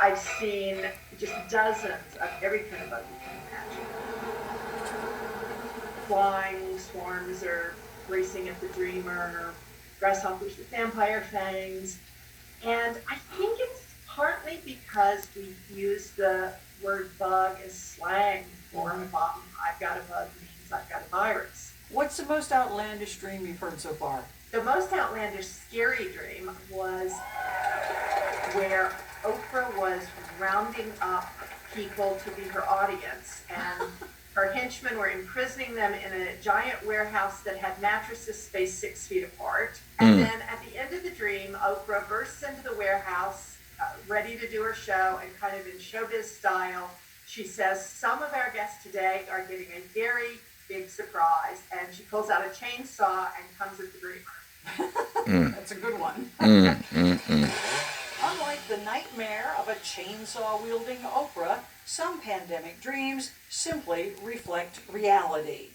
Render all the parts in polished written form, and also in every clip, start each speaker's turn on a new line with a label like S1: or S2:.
S1: I've seen just dozens of every kind of bug you can imagine. Flying swarms are racing at the dreamer, grasshoppers with vampire fangs. And I think it's partly because we use the word bug as slang for a bug. I've got a bug means I've got a virus.
S2: What's the most outlandish dream you've heard so far?
S1: The most outlandish, scary dream was where Oprah was rounding up people to be her audience, and her henchmen were imprisoning them in a giant warehouse that had mattresses spaced 6 feet apart. And then at the end of the dream, Oprah bursts into the warehouse, ready to do her show, and kind of in showbiz style, she says, "Some of our guests today are getting a very big surprise," and she pulls out a chainsaw and comes at the dreamer.
S2: That's a good one. Unlike the nightmare of a chainsaw-wielding Oprah, some pandemic dreams simply reflect reality.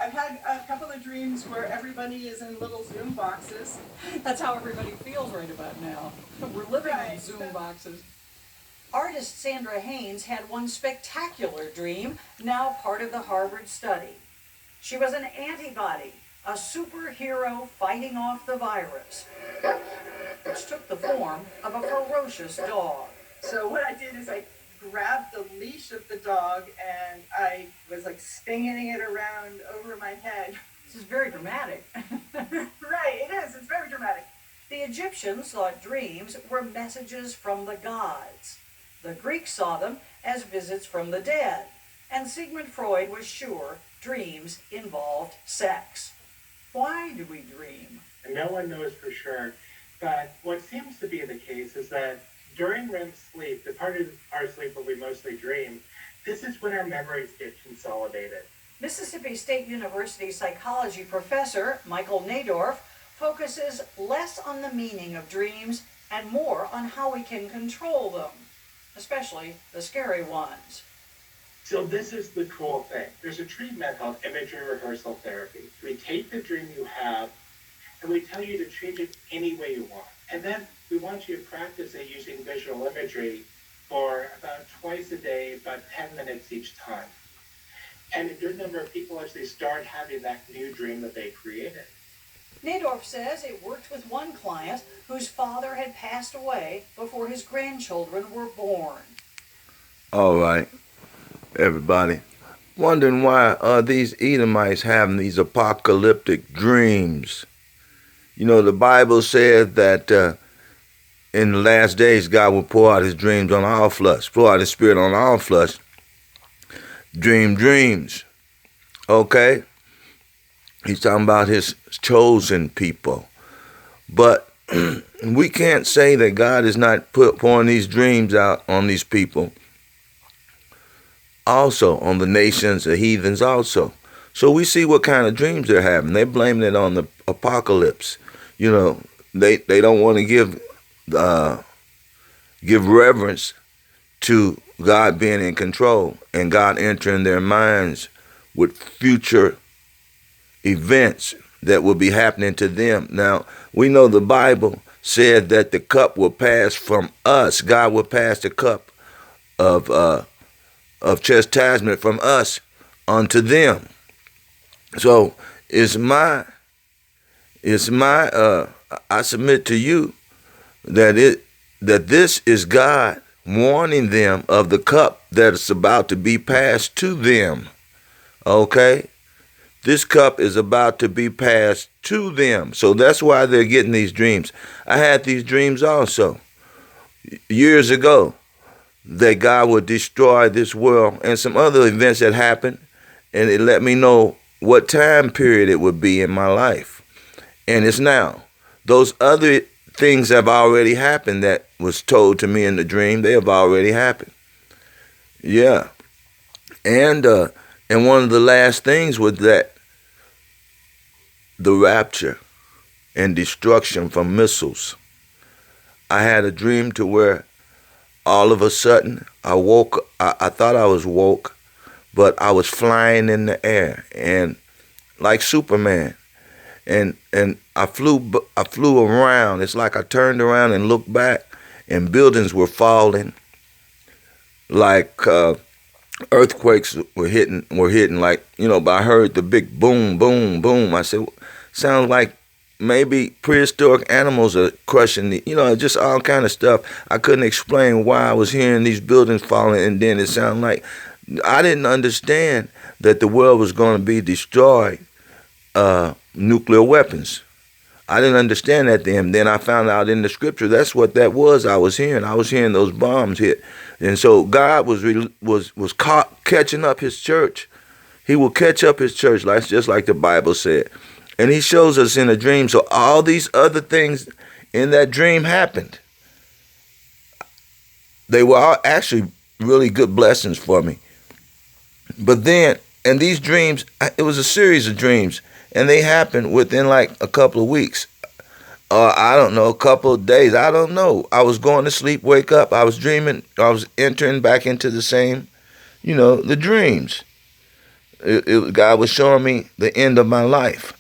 S3: I've had a couple of dreams where everybody is in little Zoom boxes.
S2: That's how everybody feels right about now. We're living in
S3: Right.
S2: Zoom boxes. Artist Sandra Haynes had one spectacular dream, now part of the Harvard study. She was an antibody, a superhero fighting off the virus, which took the form of a ferocious dog.
S3: So what I did is I grabbed the leash of the dog and I was like spinning it around over my head.
S2: This is very dramatic.
S3: Right, it is. It's very dramatic.
S2: The Egyptians thought dreams were messages from the gods. The Greeks saw them as visits from the dead. And Sigmund Freud was sure dreams involved sex. Why do we dream?
S4: No one knows for sure, but what seems to be the case is that during REM sleep, the part of our sleep where we mostly dream, this is when our memories get consolidated.
S2: Mississippi State University psychology professor Michael Nadorf focuses less on the meaning of dreams and more on how we can control them, especially the scary ones.
S4: So this is the cool thing. There's a treatment called imagery rehearsal therapy. We take the dream you have and we tell you to change it any way you want. And then we want you to practice it using visual imagery for about twice a day, about 10 minutes each time. And a good number of people actually start having that new dream that they created.
S2: Nadorf says it worked with one client whose father had passed away before his grandchildren were born.
S5: All right, everybody. Wondering why these Edomites having these apocalyptic dreams. You know, the Bible says that in the last days, God will pour out his dreams on all flesh, pour out his spirit on all flesh. Dream dreams. Okay? He's talking about his chosen people. But we can't say that God is not pouring these dreams out on these people. Also, on the nations, the heathens also. So we see what kind of dreams they're having. They're blaming it on the apocalypse. You know, they don't want to give reverence to God being in control and God entering their minds with future events that will be happening to them. Now, we know the Bible said that the cup will pass from us. God will pass the cup of chastisement from us unto them. So I submit to you that this is God warning them of the cup that is about to be passed to them. Okay? This cup is about to be passed to them. So that's why they're getting these dreams. I had these dreams also years ago that God would destroy this world and some other events that happened, and it let me know what time period it would be in my life. And it's now. Those other things have already happened that was told to me in the dream. They have already happened. Yeah. And one of the last things was that the rapture and destruction from missiles. I had a dream to where all of a sudden I woke. I thought I was woke, but I was flying in the air and like Superman. And I flew around. It's like I turned around and looked back, and buildings were falling, like earthquakes were hitting like, but I heard the big boom, boom, boom. I said, sounds like maybe prehistoric animals are crushing just all kind of stuff. I couldn't explain why I was hearing these buildings falling, and then it sounded like I didn't understand that the world was going to be destroyed, nuclear weapons. I didn't understand that then. Then I found out in the scripture that's what that was. I was hearing those bombs hit, and so God was catching up His church. He will catch up His church, just like the Bible said, and He shows us in a dream. So all these other things in that dream happened. They were all actually really good blessings for me. But then, and these dreams, it was a series of dreams, and they happened within like a couple of weeks. I don't know, a couple of days. I don't know. I was going to sleep, wake up. I was dreaming. I was entering back into the same, the dreams. God was showing me the end of my life.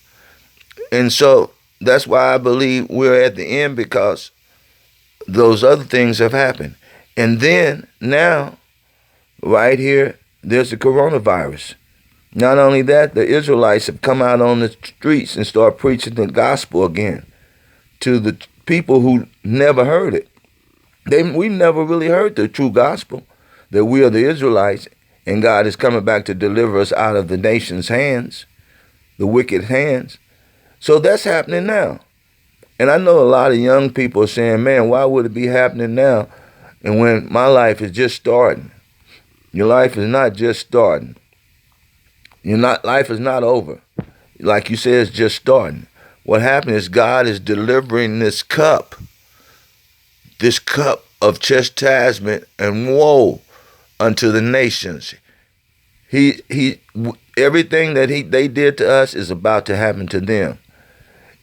S5: And so that's why I believe we're at the end, because those other things have happened. And then now, right here, there's the coronavirus. Not only that, the Israelites have come out on the streets and start preaching the gospel again to the people who never heard it. We never really heard the true gospel, that we are the Israelites and God is coming back to deliver us out of the nation's hands, the wicked hands. So that's happening now. And I know a lot of young people are saying, man, why would it be happening now? And when my life is just starting. Your life is not just starting. Life is not over. Like you said, it's just starting. What happened is God is delivering this cup of chastisement and woe unto the nations. Everything that they did to us is about to happen to them.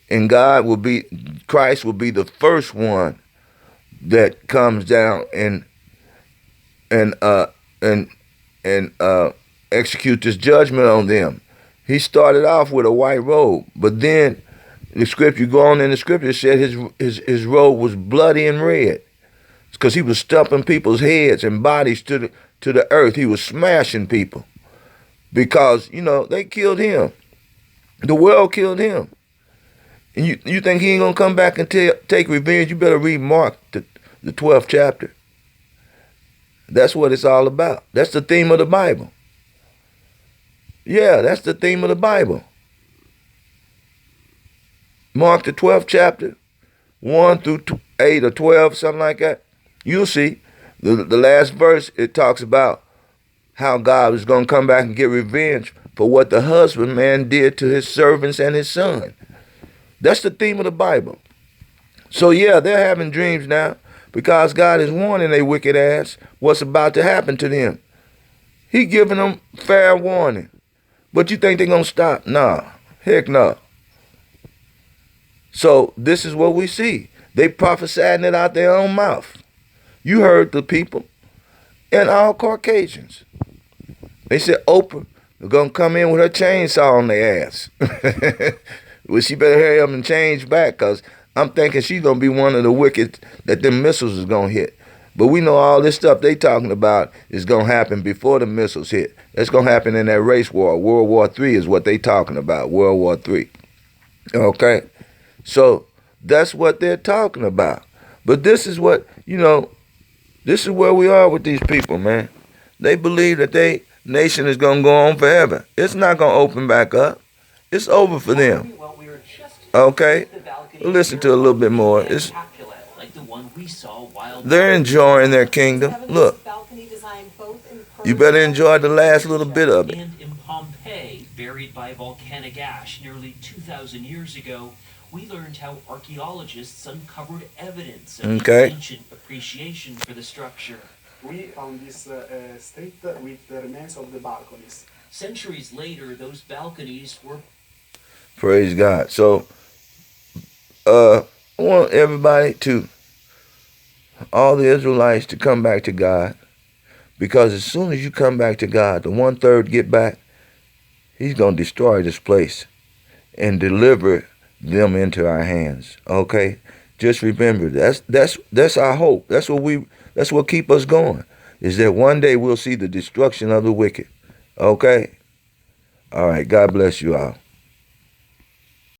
S5: And Christ will be the first one that comes down and execute this judgment on them. He started off with a white robe, but then the scripture, said his robe was bloody and red. It's because he was stumping people's heads and bodies to the earth. He was smashing people because, they killed him. The world killed him. And you think he ain't going to come back and take revenge? You better read Mark, the 12th chapter. That's what it's all about. That's the theme of the Bible. Yeah, that's the theme of the Bible. Mark, the 12th chapter, 1 through 8 or 12, something like that. You'll see. The last verse, it talks about how God is going to come back and get revenge for what the husbandman did to his servants and his son. That's the theme of the Bible. So yeah, they're having dreams now because God is warning their wicked ass what's about to happen to them. He giving them fair warning. But you think they're going to stop? Nah, heck no. So this is what we see. They prophesying it out their own mouth. You heard the people, and all Caucasians. They said Oprah is going to come in with her chainsaw on their ass. Well, she better hurry up and change back, because I'm thinking she's going to be one of the wicked that them missiles is going to hit. But we know all this stuff they talking about is going to happen before the missiles hit. It's going to happen in that race war. World War III is what they talking about, World War III. Okay? So that's what they're talking about. But this is what, this is where we are with these people, man. They believe that their nation is going to go on forever. It's not going to open back up. It's over for them. Okay? Listen to a little bit more. They're enjoying their kingdom. Look, you better enjoy the last little bit of it.
S6: And in Pompeii, buried by volcanic ash nearly 2,000 years ago, we learned how archaeologists uncovered evidence of ancient appreciation for the structure.
S7: We found this state with the remains of the balconies.
S6: Centuries later, those balconies were...
S5: Praise God. So, I want everybody all the Israelites to come back to God, because as soon as you come back to God, the 1/3 get back, He's going to destroy this place and deliver them into our hands. Okay? Just remember, that's our hope. That's what keep us going. is that one day we'll see the destruction of the wicked. Okay? All right. God bless you all.